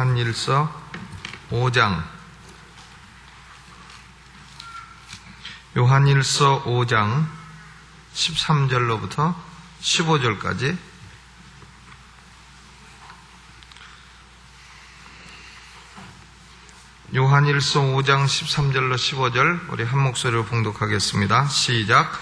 요한일서 5장 요한일서 5장 13절로부터 15절까지 요한일서 5장 13절로 15절 우리 한 목소리로 봉독하겠습니다. 시작.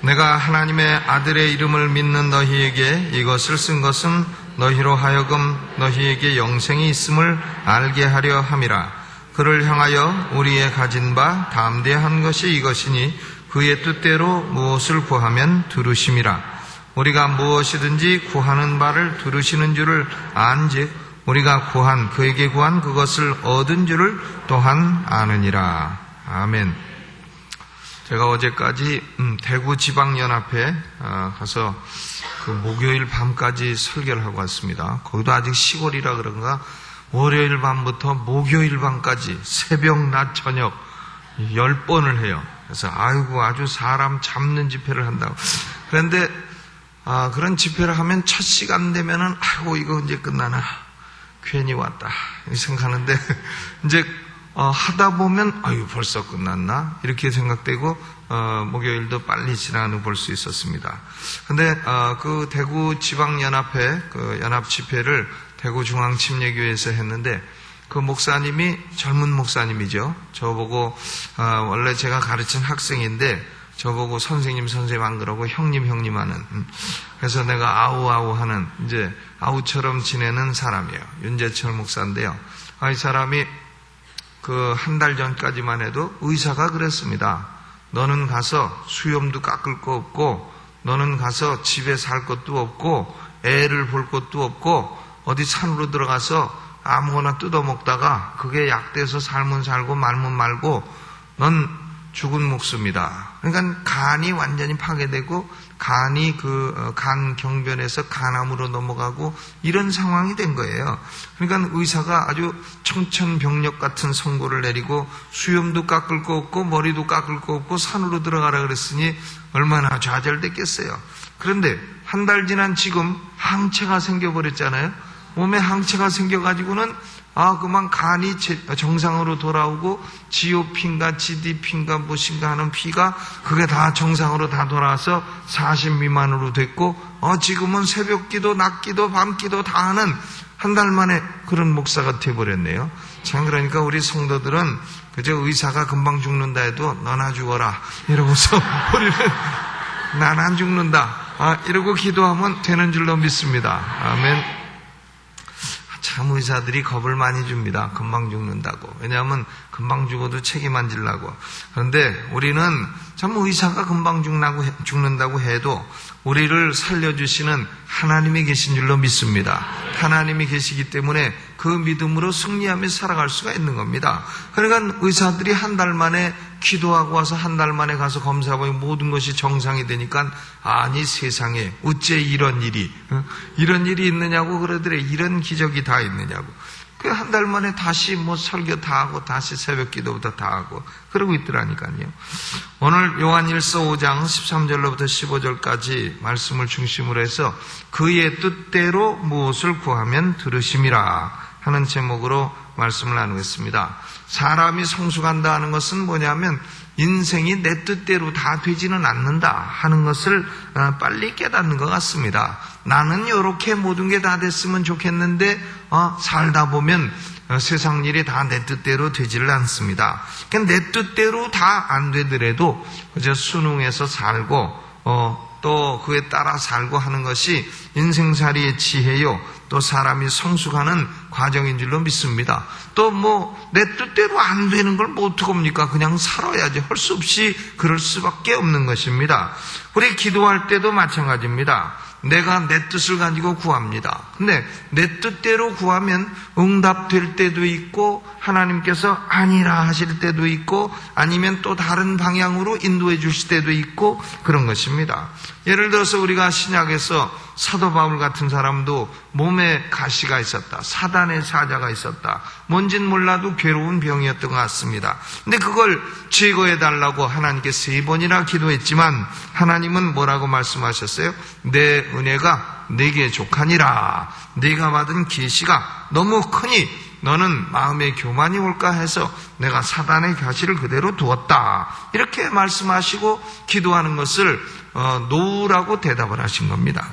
내가 하나님의 아들의 이름을 믿는 너희에게 이것을 쓴 것은 너희로 하여금 너희에게 영생이 있음을 알게 하려 함이라. 그를 향하여 우리의 가진 바 담대한 것이 이것이니 그의 뜻대로 무엇을 구하면 들으심이라. 우리가 무엇이든지 구하는 바를 들으시는 줄을 안즉 우리가 그에게 구한 그것을 얻은 줄을 또한 아느니라. 아멘. 제가 어제까지 대구 지방연합회 가서 그 목요일 밤까지 설교를 하고 왔습니다. 거기도 아직 시골이라 그런가 월요일 밤부터 목요일 밤까지 새벽, 낮, 저녁 10번을 해요. 그래서 아주 사람 잡는 집회를 한다고. 그런데 그런 집회를 하면 첫 시간 되면은 이거 언제 끝나나 괜히 왔다 생각하는데 이제 하다 보면 벌써 끝났나 이렇게 생각되고 목요일도 빨리 지나가는 볼 수 있었습니다. 근데 그 대구 지방연합회 그 연합 집회를 대구 중앙침례교회에서 했는데 그 목사님이 젊은 목사님이죠. 저보고 원래 제가 가르친 학생인데 저보고 선생님 안 그러고 형님 하는 그래서 내가 아우 하는 이제 아우처럼 지내는 사람이에요. 윤재철 목사인데요. 이 사람이 그 한 달 전까지만 해도 의사가 그랬습니다. 너는 가서 수염도 깎을 거 없고 너는 가서 집에 살 것도 없고 애를 볼 것도 없고 어디 산으로 들어가서 아무거나 뜯어먹다가 그게 약돼서 살면 살고 말면 말고 넌 죽은 목숨이다. 그러니까 간이 완전히 파괴되고 간이 간 경변에서 간암으로 넘어가고 이런 상황이 된 거예요. 그러니까 의사가 아주 청천벽력 같은 선고를 내리고 수염도 깎을 거 없고 머리도 깎을 거 없고 산으로 들어가라 그랬으니 얼마나 좌절됐겠어요. 그런데 한 달 지난 지금 항체가 생겨버렸잖아요. 몸에 항체가 생겨가지고는 그만 간이 정상으로 돌아오고 GOP인가 GDP인가 무엇인가 하는 피가 그게 다 정상으로 다 돌아와서 40 미만으로 됐고 지금은 새벽기도 낮기도 밤기도 다 하는 한 달 만에 그런 목사가 돼버렸네요. 참 그러니까 우리 성도들은 그저 의사가 금방 죽는다 해도 너나 죽어라 이러고서 우리는 난 안 죽는다 이러고 기도하면 되는 줄로 믿습니다. 아멘. 참 의사들이 겁을 많이 줍니다. 금방 죽는다고. 왜냐하면 금방 죽어도 책임 안 지려고. 그런데 우리는 참 의사가 금방 죽는다고 해도 우리를 살려주시는 하나님이 계신 줄로 믿습니다. 하나님이 계시기 때문에 그 믿음으로 승리하며 살아갈 수가 있는 겁니다. 그러니까 의사들이 한 달 만에 기도하고 와서 한 달 만에 가서 검사해보니 모든 것이 정상이 되니까 아니 세상에 어째 이런 일이 있느냐고 그러더래. 이런 기적이 다 있느냐고. 그 한 달 만에 다시 설교 다 하고 다시 새벽 기도부터 다 하고 그러고 있더라니까요. 오늘 요한일서 5장 13절로부터 15절까지 말씀을 중심으로 해서 그의 뜻대로 무엇을 구하면 들으심이라 하는 제목으로 말씀을 나누겠습니다. 사람이 성숙한다 하는 것은 뭐냐면 인생이 내 뜻대로 다 되지는 않는다 하는 것을 빨리 깨닫는 것 같습니다. 나는 이렇게 모든 게 다 됐으면 좋겠는데 살다 보면 세상 일이 다 내 뜻대로 되지를 않습니다. 그러니까 내 뜻대로 다 안 되더라도 그저 순응해서 살고 또 그에 따라 살고 하는 것이 인생살이의 지혜요 또 사람이 성숙하는 과정인 줄로 믿습니다. 또 내 뜻대로 안 되는 걸 어떡합니까? 그냥 살아야지. 할 수 없이 그럴 수밖에 없는 것입니다. 우리 기도할 때도 마찬가지입니다. 내가 내 뜻을 가지고 구합니다. 근데 내 뜻대로 구하면 응답될 때도 있고 하나님께서 아니라 하실 때도 있고 아니면 또 다른 방향으로 인도해 주실 때도 있고 그런 것입니다. 예를 들어서 우리가 신약에서 사도 바울 같은 사람도 몸에 가시가 있었다. 사단의 사자가 있었다. 뭔진 몰라도 괴로운 병이었던 것 같습니다. 근데 그걸 제거해 달라고 하나님께 3번이나 기도했지만 하나님은 뭐라고 말씀하셨어요? 내 은혜가 내게 족하니라. 네가 받은 계시가 너무 크니 너는 마음에 교만이 올까 해서 내가 사단의 가시를 그대로 두었다. 이렇게 말씀하시고 기도하는 것을 노우라고 대답을 하신 겁니다.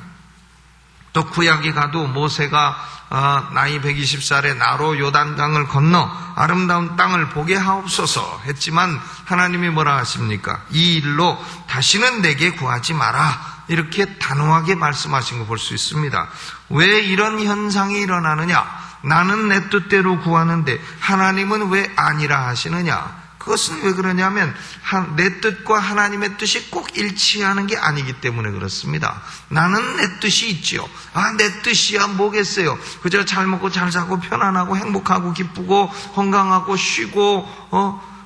또 구약에 가도 모세가 나이 120살에 나로 요단강을 건너 아름다운 땅을 보게 하옵소서 했지만 하나님이 뭐라 하십니까? 이 일로 다시는 내게 구하지 마라. 이렇게 단호하게 말씀하신 거 볼 수 있습니다. 왜 이런 현상이 일어나느냐? 나는 내 뜻대로 구하는데 하나님은 왜 아니라 하시느냐? 그것은 왜 그러냐면 내 뜻과 하나님의 뜻이 꼭 일치하는 게 아니기 때문에 그렇습니다. 나는 내 뜻이 있지요. 내 뜻이야 뭐겠어요. 그저 잘 먹고 잘 사고 편안하고 행복하고 기쁘고 건강하고 쉬고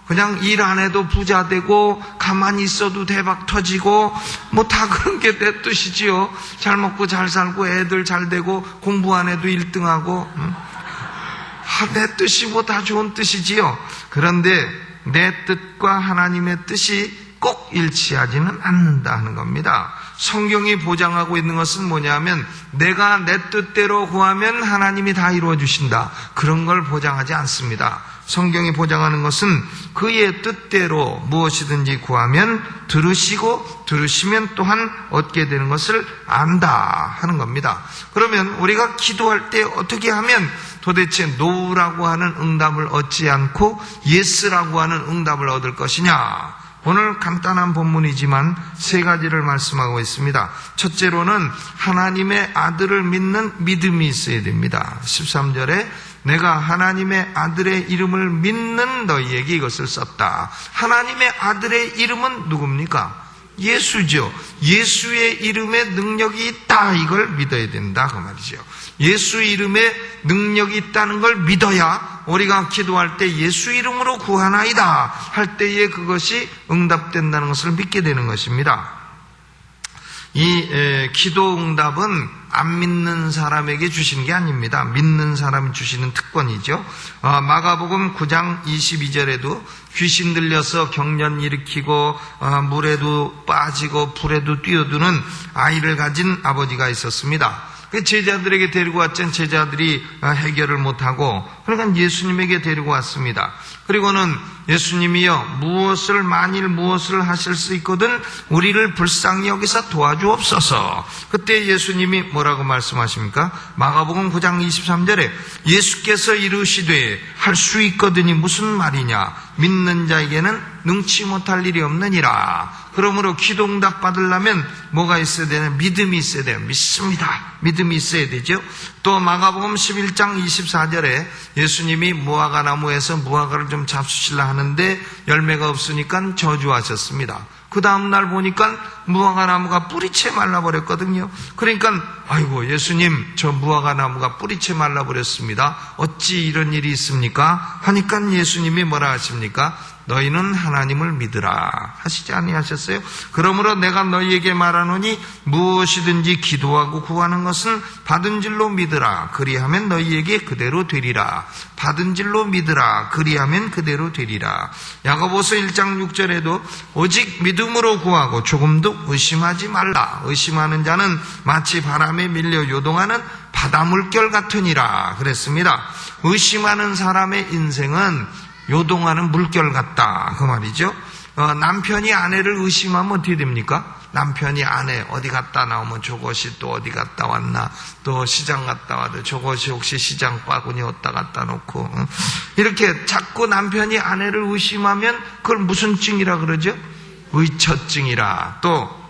그냥 일 안 해도 부자 되고 가만히 있어도 대박 터지고 뭐 다 그런 게 내 뜻이지요. 잘 먹고 잘 살고 애들 잘 되고 공부 안 해도 1등하고 내 뜻이 뭐 다 좋은 뜻이지요. 그런데 내 뜻과 하나님의 뜻이 꼭 일치하지는 않는다 하는 겁니다. 성경이 보장하고 있는 것은 뭐냐면 내가 내 뜻대로 구하면 하나님이 다 이루어 주신다. 그런 걸 보장하지 않습니다. 성경이 보장하는 것은 그의 뜻대로 무엇이든지 구하면 들으시고 들으시면 또한 얻게 되는 것을 안다 하는 겁니다. 그러면 우리가 기도할 때 어떻게 하면 도대체 노우라고 하는 응답을 얻지 않고 예스라고 하는 응답을 얻을 것이냐? 오늘 간단한 본문이지만 세 가지를 말씀하고 있습니다. 첫째로는 하나님의 아들을 믿는 믿음이 있어야 됩니다. 13절에 내가 하나님의 아들의 이름을 믿는 너희에게 이것을 썼다. 하나님의 아들의 이름은 누굽니까? 예수죠. 예수의 이름에 능력이 있다. 이걸 믿어야 된다 그 말이죠. 예수 이름에 능력이 있다는 걸 믿어야 우리가 기도할 때 예수 이름으로 구하나이다 할 때에 그것이 응답된다는 것을 믿게 되는 것입니다. 이 기도 응답은 안 믿는 사람에게 주시는 게 아닙니다. 믿는 사람이 주시는 특권이죠. 마가복음 9장 22절에도 귀신 들려서 경련 일으키고 물에도 빠지고 불에도 뛰어드는 아이를 가진 아버지가 있었습니다. 제자들에게 데리고 왔지만 제자들이 해결을 못하고 그러니까 예수님에게 데리고 왔습니다. 그리고는 예수님이요 만일 무엇을 하실 수 있거든 우리를 불쌍히 여기서 도와주옵소서. 그때 예수님이 뭐라고 말씀하십니까? 마가복음 9장 23절에 예수께서 이르시되 할 수 있거든이 무슨 말이냐? 믿는 자에게는 능치 못할 일이 없느니라. 그러므로 기도 응답 받으려면 뭐가 있어야 되냐? 믿음이 있어야 돼요. 믿습니다. 믿음이 있어야 되죠. 또 마가복음 11장 24절에 예수님이 무화과 나무에서 무화과를 좀 잡수시려 하는데 열매가 없으니까 저주하셨습니다. 그 다음날 보니까 무화과 나무가 뿌리채 말라버렸거든요. 그러니까 아이고 예수님 저 무화과 나무가 뿌리채 말라버렸습니다. 어찌 이런 일이 있습니까? 하니까 예수님이 뭐라 하십니까? 너희는 하나님을 믿으라 하시지 아니하셨어요? 그러므로 내가 너희에게 말하노니 무엇이든지 기도하고 구하는 것은 받은 줄로 믿으라. 그리하면 너희에게 그대로 되리라. 받은 줄로 믿으라. 그리하면 그대로 되리라. 야고보서 1장 6절에도 오직 믿음으로 구하고 조금도 의심하지 말라. 의심하는 자는 마치 바람에 밀려 요동하는 바다 물결 같으니라 그랬습니다. 의심하는 사람의 인생은 요동하는 물결 같다 그 말이죠. 남편이 아내를 의심하면 어떻게 됩니까? 남편이 아내 어디 갔다 나오면 저것이 또 어디 갔다 왔나, 또 시장 갔다 와도 저것이 혹시 시장 바구니 어디다 갖다 놓고 이렇게 자꾸 남편이 아내를 의심하면 그걸 무슨 증이라 그러죠? 의처증이라. 또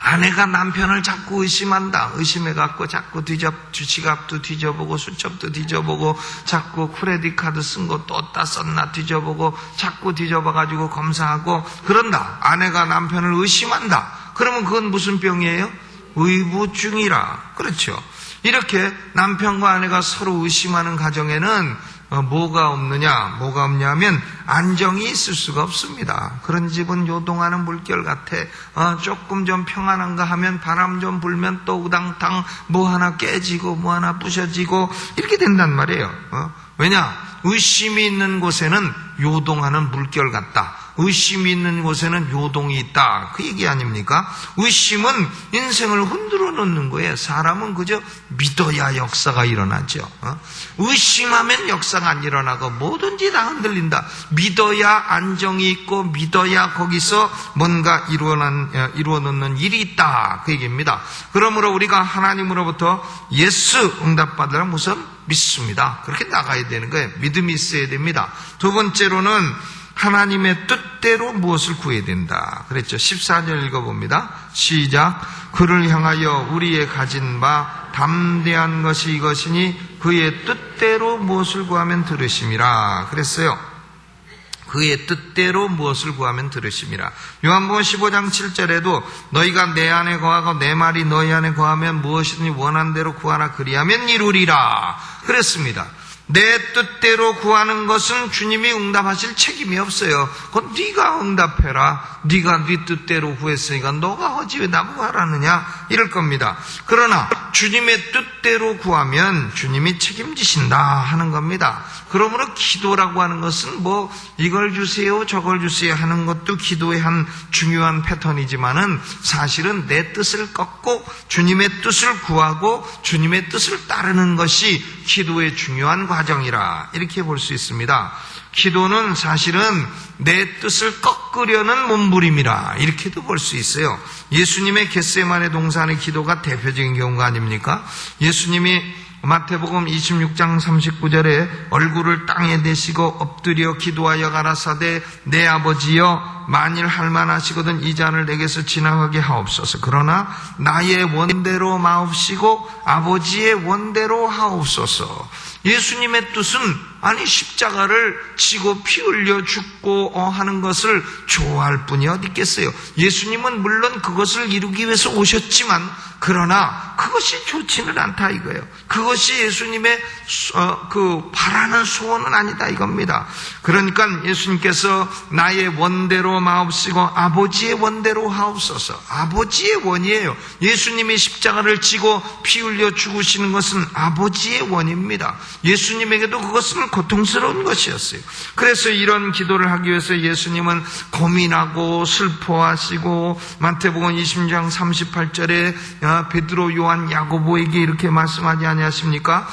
아내가 남편을 자꾸 의심한다. 의심해갖고 자꾸 지갑도 뒤져보고 수첩도 뒤져보고 자꾸 크레딧 카드 쓴 거 또 어디다 썼나 뒤져보고 자꾸 뒤져봐가지고 검사하고 그런다. 아내가 남편을 의심한다. 그러면 그건 무슨 병이에요? 의부증이라. 그렇죠. 이렇게 남편과 아내가 서로 의심하는 가정에는 뭐가 없냐면 안정이 있을 수가 없습니다. 그런 집은 요동하는 물결 같아. 조금 좀 평안한가 하면 바람 좀 불면 또 우당탕 뭐 하나 깨지고 뭐 하나 부셔지고 이렇게 된단 말이에요. 왜냐? 의심이 있는 곳에는 요동하는 물결 같다. 의심이 있는 곳에는 요동이 있다. 그 얘기 아닙니까? 의심은 인생을 흔들어 놓는 거예요. 사람은 그저 믿어야 역사가 일어나죠. 의심하면 역사가 안 일어나고 뭐든지 다 흔들린다. 믿어야 안정이 있고 믿어야 거기서 뭔가 이루어 놓는 일이 있다. 그 얘기입니다. 그러므로 우리가 하나님으로부터 예수 응답받으라 우선 믿습니다. 그렇게 나가야 되는 거예요. 믿음이 있어야 됩니다. 두 번째로는 하나님의 뜻대로 무엇을 구해야 된다. 그랬죠. 14절 읽어봅니다. 시작. 그를 향하여 우리의 가진 바 담대한 것이 이것이니 그의 뜻대로 무엇을 구하면 들으심이라. 그랬어요. 그의 뜻대로 무엇을 구하면 들으심이라. 요한복음 15장 7절에도 너희가 내 안에 거하고 내 말이 너희 안에 거하면 무엇이든지 원한 대로 구하라 그리하면 이루리라. 그랬습니다. 내 뜻대로 구하는 것은 주님이 응답하실 책임이 없어요. 그건 네가 응답해라. 네가 네 뜻대로 구했으니까 너가 하지 왜 나보고 하라느냐 이럴 겁니다. 그러나 주님의 뜻대로 구하면 주님이 책임지신다 하는 겁니다. 그러므로 기도라고 하는 것은 뭐 이걸 주세요 저걸 주세요 하는 것도 기도의 한 중요한 패턴이지만은 사실은 내 뜻을 꺾고 주님의 뜻을 구하고 주님의 뜻을 따르는 것이 기도의 중요한 과정이라 이렇게 볼 수 있습니다. 기도는 사실은 내 뜻을 꺾으려는 몸부림이라 이렇게도 볼 수 있어요. 예수님의 겟세마네 동산의 기도가 대표적인 경우가 아닙니까? 예수님이 마태복음 26장 39절에 얼굴을 땅에 대시고 엎드려 기도하여 가라사대 내 아버지여 만일 할만하시거든 이 잔을 내게서 지나가게 하옵소서. 그러나 나의 원대로 마옵시고 아버지의 원대로 하옵소서. 예수님의 뜻은 아니 십자가를 지고 피 흘려 죽고 하는 것을 좋아할 분이 어디 있겠어요. 예수님은 물론 그것을 이루기 위해서 오셨지만 그러나 그것이 좋지는 않다 이거예요. 그것이 예수님의 바라는 소원은 아니다 이겁니다. 그러니까 예수님께서 나의 원대로 마옵시고 아버지의 원대로 하옵소서. 아버지의 원이에요. 예수님이 십자가를 지고 피 흘려 죽으시는 것은 아버지의 원입니다. 예수님에게도 그것은 고통스러운 것이었어요. 그래서 이런 기도를 하기 위해서 예수님은 고민하고 슬퍼하시고 마태복음 20장 38절에 베드로 요한 야고보에게 이렇게 말씀하지 아니하십니까?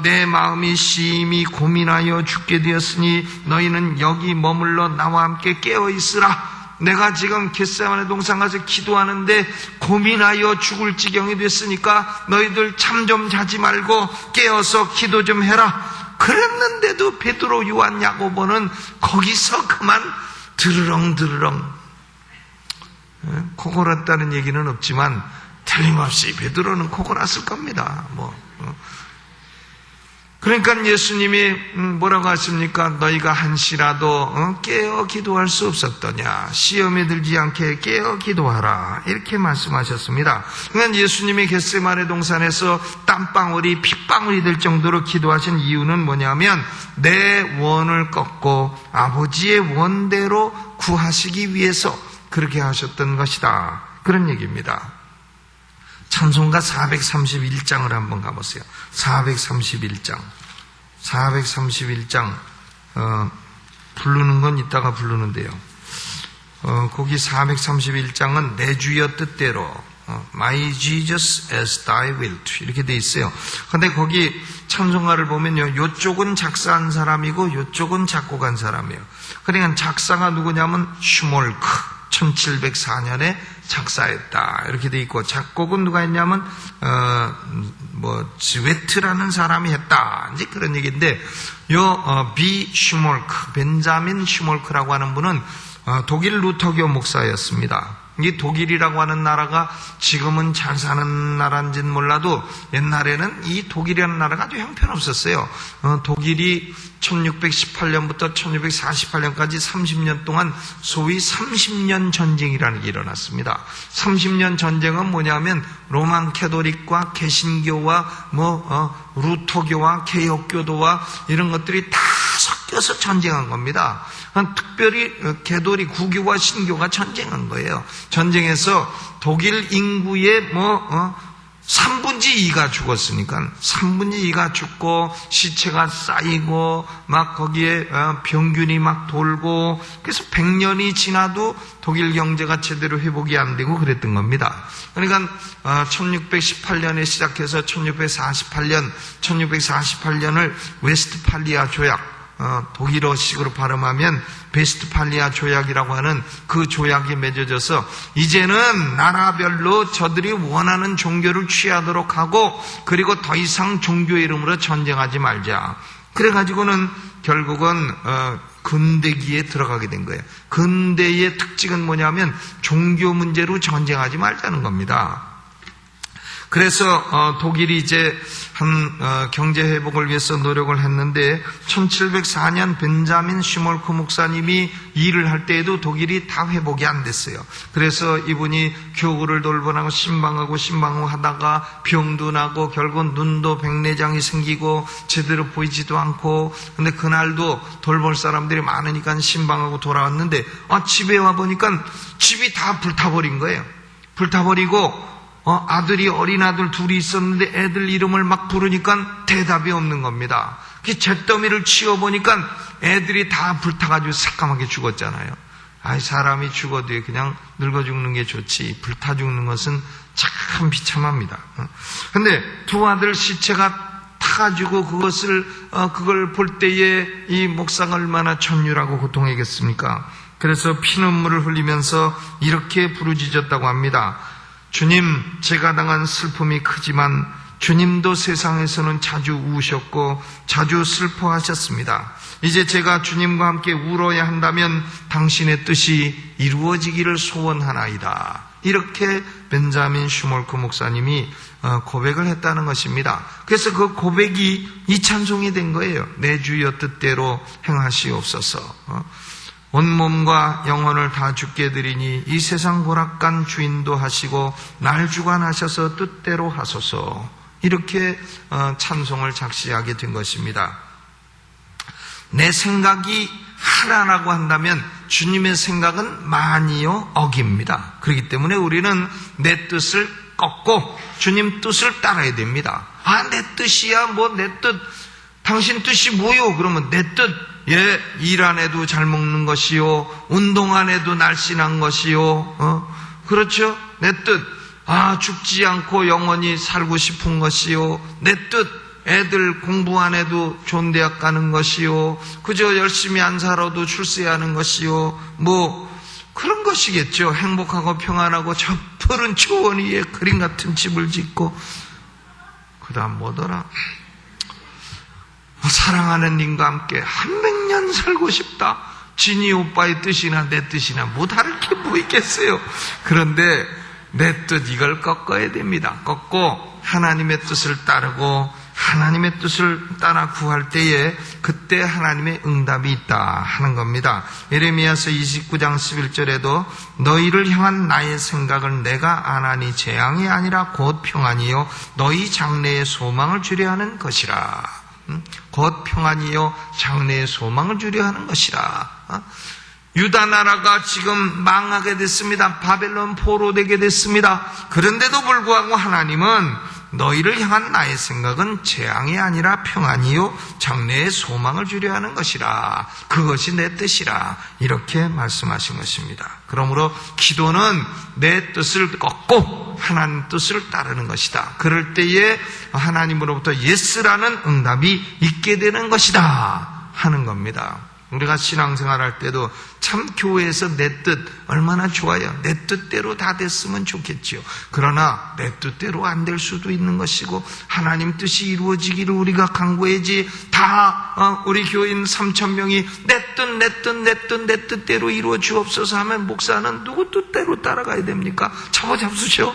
내 마음이 심히 고민하여 죽게 되었으니 너희는 여기 머물러 나와 함께 깨어 있으라. 내가 지금 겟세마네 동산 가서 기도하는데 고민하여 죽을 지경이 됐으니까 너희들 잠 좀 자지 말고 깨어서 기도 좀 해라. 그랬는데도 베드로 요한 야고보는 거기서 그만 드르렁 코 골았다는 얘기는 없지만 틀림없이 베드로는 코 골았을 겁니다. 그러니까 예수님이 뭐라고 하십니까? 너희가 한시라도 깨어 기도할 수 없었더냐? 시험에 들지 않게 깨어 기도하라. 이렇게 말씀하셨습니다. 그러니까 예수님이 겟세마네 동산에서 땀방울이 핏방울이 될 정도로 기도하신 이유는 뭐냐면 내 원을 꺾고 아버지의 원대로 구하시기 위해서 그렇게 하셨던 것이다. 그런 얘기입니다. 찬송가 431장을 한번 가보세요. 431장. 부르는 건 이따가 부르는데요. 거기 431장은 내 주여 뜻대로 My Jesus as thy will 이렇게 돼 있어요. 근데 거기 찬송가를 보면요. 요쪽은 작사한 사람이고 요쪽은 작곡한 사람이에요. 그러니까 작사가 누구냐면 슈몰크 1704년에 작사했다 이렇게 돼 있고 작곡은 누가 했냐면 즈웨트라는 사람이 했다 이제 그런 얘기인데 비 슈몰크 벤자민 슈몰크라고 하는 분은 독일 루터교 목사였습니다. 이 독일이라고 하는 나라가 지금은 잘 사는 나라인지는 몰라도 옛날에는 이 독일이라는 나라가 아주 형편없었어요. 독일이 1618년부터 1648년까지 30년 동안 소위 30년 전쟁이라는 게 일어났습니다. 30년 전쟁은 뭐냐면 로만 캐도릭과 개신교와 루터교와 개혁교도와 이런 것들이 다 섞여서 전쟁한 겁니다. 특별히 개도리 구교와 신교가 전쟁한 거예요. 전쟁에서 독일 인구의 3분의 2가 죽었으니까 3분의 2가 죽고 시체가 쌓이고 막 거기에 병균이 막 돌고 그래서 100년이 지나도 독일 경제가 제대로 회복이 안 되고 그랬던 겁니다. 그러니까 1618년에 시작해서 1648년을 웨스트팔리아 조약, 독일어식으로 발음하면 베스트팔리아 조약이라고 하는 그 조약이 맺어져서 이제는 나라별로 저들이 원하는 종교를 취하도록 하고 그리고 더 이상 종교 이름으로 전쟁하지 말자. 그래가지고는 결국은 근대기에 들어가게 된 거예요. 근대의 특징은 뭐냐면 종교 문제로 전쟁하지 말자는 겁니다. 그래서 독일이 이제 경제 회복을 위해서 노력을 했는데 1704년 벤자민 슈몰크 목사님이 일을 할 때에도 독일이 다 회복이 안 됐어요. 그래서 이분이 교구를 돌변하고 신방하고 하다가 병도 나고 결국 눈도 백내장이 생기고 제대로 보이지도 않고 근데 그날도 돌볼 사람들이 많으니까 신방하고 돌아왔는데 집에 와보니까 집이 다 불타버린 거예요. 불타버리고 아들이 어린 아들 둘이 있었는데 애들 이름을 막 부르니까 대답이 없는 겁니다. 그 잿더미를 치워보니까 애들이 다 불타가지고 새까맣게 죽었잖아요. 사람이 죽어도 그냥 늙어 죽는 게 좋지 불타 죽는 것은 참 비참합니다. 근데 두 아들 시체가 타가지고 그걸 볼 때에 이 목사가 얼마나 천휼하고 고통하겠습니까? 그래서 피눈물을 흘리면서 이렇게 부르짖었다고 합니다. 주님, 제가 당한 슬픔이 크지만 주님도 세상에서는 자주 우셨고 자주 슬퍼하셨습니다. 이제 제가 주님과 함께 울어야 한다면 당신의 뜻이 이루어지기를 소원하나이다. 이렇게 벤자민 슈몰크 목사님이 고백을 했다는 것입니다. 그래서 그 고백이 이 찬송이 된 거예요. 내 주여 뜻대로 행하시옵소서. 온몸과 영혼을 다 주께 드리니 이 세상 고락간 주인도 하시고 날 주관하셔서 뜻대로 하소서. 이렇게 찬송을 작시하게 된 것입니다. 내 생각이 하나라고 한다면 주님의 생각은 많이요 억입니다. 그렇기 때문에 우리는 내 뜻을 꺾고 주님 뜻을 따라야 됩니다. 내 뜻이야 내 뜻 당신 뜻이 뭐요? 그러면 내 뜻 일 안 해도 잘 먹는 것이요 운동 안 해도 날씬한 것이요 그렇죠? 내 뜻 죽지 않고 영원히 살고 싶은 것이요 내 뜻 애들 공부 안 해도 좋은 대학 가는 것이요 그저 열심히 안 살아도 출세하는 것이요 그런 것이겠죠. 행복하고 평안하고 저 푸른 초원 위에 그림 같은 집을 짓고 그 다음 뭐더라? 사랑하는 님과 함께 100년 살고 싶다. 진이 오빠의 뜻이나 내 뜻이나 다를 게 뭐 있겠어요. 그런데 내 뜻 이걸 꺾어야 됩니다. 꺾고 하나님의 뜻을 따르고 하나님의 뜻을 따라 구할 때에 그때 하나님의 응답이 있다 하는 겁니다. 예레미야서 29장 11절에도 너희를 향한 나의 생각을 내가 아나니 재앙이 아니라 곧 평안이요 너희 장래에 소망을 주려 하는 것이라. 곧 평안이요 장래의 소망을 주려 하는 것이라. 유다 나라가 지금 망하게 됐습니다. 바벨론 포로되게 됐습니다. 그런데도 불구하고 하나님은 너희를 향한 나의 생각은 재앙이 아니라 평안이요 장래의 소망을 주려 하는 것이라. 그것이 내 뜻이라. 이렇게 말씀하신 것입니다. 그러므로 기도는 내 뜻을 꺾고 하나님 뜻을 따르는 것이다. 그럴 때에 하나님으로부터 예스라는 응답이 있게 되는 것이다 하는 겁니다. 우리가 신앙생활 할 때도 참 교회에서 내 뜻 얼마나 좋아요. 내 뜻대로 다 됐으면 좋겠지요. 그러나 내 뜻대로 안 될 수도 있는 것이고 하나님 뜻이 이루어지기를 우리가 간구해야지. 다 우리 교인 3,000명이 내 뜻대로 이루어 주옵소서 하면 목사는 누구 뜻대로 따라가야 됩니까? 잡아잡수죠.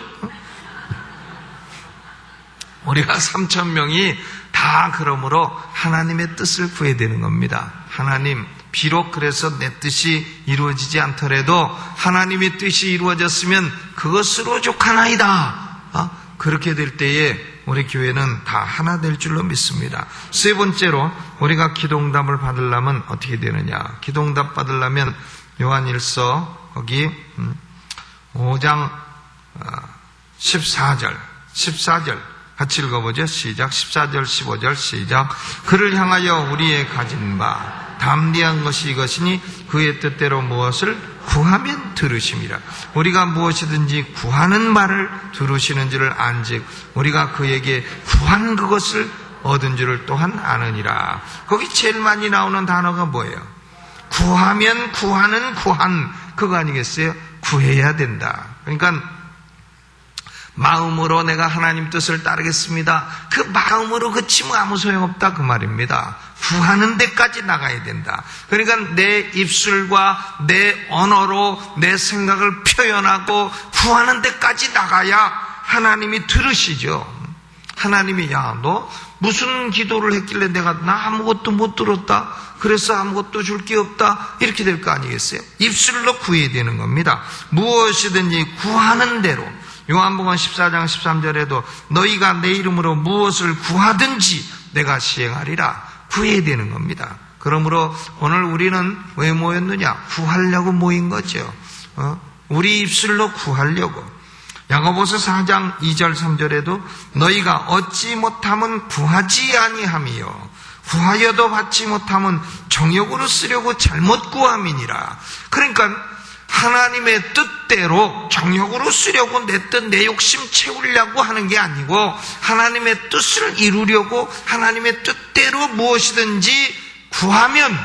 우리가 3,000명이 다 그러므로 하나님의 뜻을 구해야 되는 겁니다. 하나님, 비록 그래서 내 뜻이 이루어지지 않더라도 하나님의 뜻이 이루어졌으면 그것으로 족하나이다. 그렇게 될 때에 우리 교회는 다 하나 될 줄로 믿습니다. 세 번째로 우리가 기도응답을 받으려면 어떻게 되느냐. 기도응답 받으려면 요한일서 거기 5장 14절 14절 같이 읽어보죠. 시작. 14절 15절 시작. 그를 향하여 우리의 가진 바 담대한 것이 이것이니 그의 뜻대로 무엇을 구하면 들으심이라. 우리가 무엇이든지 구하는 말을 들으시는 줄을 안즉 우리가 그에게 구한 그것을 얻은 줄을 또한 아느니라. 거기 제일 많이 나오는 단어가 뭐예요? 구하면 구하는 구한, 그거 아니겠어요? 구해야 된다. 그러니까 마음으로 내가 하나님 뜻을 따르겠습니다. 그 마음으로 그치면 아무 소용없다, 그 말입니다. 구하는 데까지 나가야 된다. 그러니까 내 입술과 내 언어로 내 생각을 표현하고 구하는 데까지 나가야 하나님이 들으시죠. 하나님이 야, 너 무슨 기도를 했길래 내가 나 아무것도 못 들었다, 그래서 아무것도 줄 게 없다, 이렇게 될 거 아니겠어요? 입술로 구해야 되는 겁니다. 무엇이든지 구하는 대로. 요한복음 14장 13절에도 너희가 내 이름으로 무엇을 구하든지 내가 시행하리라. 구해야 되는 겁니다. 그러므로 오늘 우리는 왜 모였느냐? 구하려고 모인 거죠. 우리 입술로 구하려고. 야고보서 4장 2절 3절에도 너희가 얻지 못함은 구하지 아니하며 구하여도 받지 못함은 정욕으로 쓰려고 잘못 구함이니라. 그러니까 하나님의 뜻대로 정욕으로 쓰려고 내 뜻, 내 욕심 채우려고 하는 게 아니고 하나님의 뜻을 이루려고 하나님의 뜻대로 무엇이든지 구하면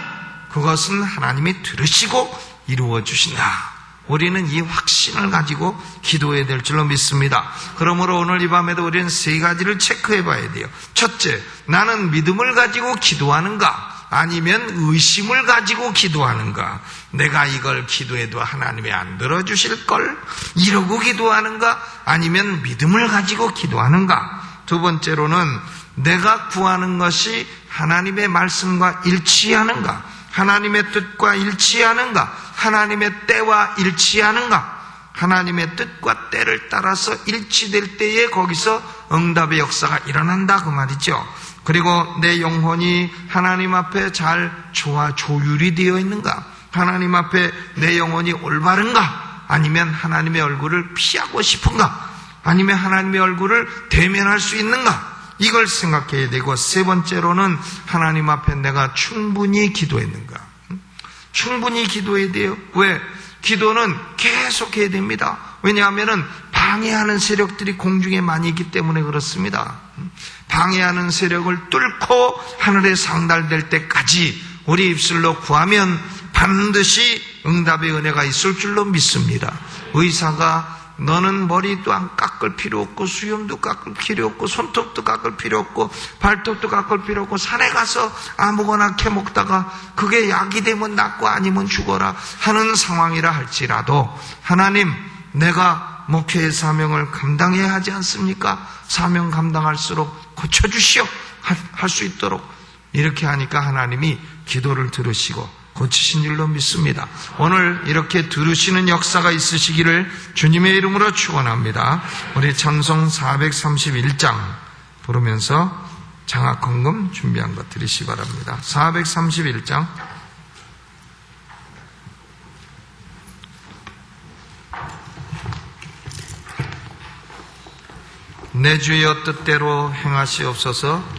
그것은 하나님이 들으시고 이루어 주신다. 우리는 이 확신을 가지고 기도해야 될 줄로 믿습니다. 그러므로 오늘 이 밤에도 우리는 세 가지를 체크해 봐야 돼요. 첫째, 나는 믿음을 가지고 기도하는가? 아니면 의심을 가지고 기도하는가? 내가 이걸 기도해도 하나님이 안 들어주실걸? 이러고 기도하는가? 아니면 믿음을 가지고 기도하는가? 두 번째로는 내가 구하는 것이 하나님의 말씀과 일치하는가? 하나님의 뜻과 일치하는가? 하나님의 때와 일치하는가? 하나님의 뜻과 때를 따라서 일치될 때에 거기서 응답의 역사가 일어난다, 그 말이죠. 그리고 내 영혼이 하나님 앞에 잘 조율이 되어 있는가? 하나님 앞에 내 영혼이 올바른가? 아니면 하나님의 얼굴을 피하고 싶은가? 아니면 하나님의 얼굴을 대면할 수 있는가? 이걸 생각해야 되고, 세 번째로는 하나님 앞에 내가 충분히 기도했는가? 충분히 기도해야 돼요. 왜? 기도는 계속 해야 됩니다. 왜냐하면 방해하는 세력들이 공중에 많이 있기 때문에 그렇습니다. 방해하는 세력을 뚫고 하늘에 상달될 때까지 우리 입술로 구하면 반드시 응답의 은혜가 있을 줄로 믿습니다. 의사가 너는 머리도 안 깎을 필요 없고 수염도 깎을 필요 없고 손톱도 깎을 필요 없고 발톱도 깎을 필요 없고 산에 가서 아무거나 캐먹다가 그게 약이 되면 낫고 아니면 죽어라 하는 상황이라 할지라도 하나님, 내가 목회의 사명을 감당해야 하지 않습니까? 사명 감당할수록 고쳐주시오 할 수 있도록 이렇게 하니까 하나님이 기도를 들으시고 고치신 줄로 믿습니다. 오늘 이렇게 들으시는 역사가 있으시기를 주님의 이름으로 축원합니다. 우리 찬송 431장 부르면서 장학헌금 준비한 것 드리시 바랍니다. 431장. 내 주여 뜻대로 행하시옵소서.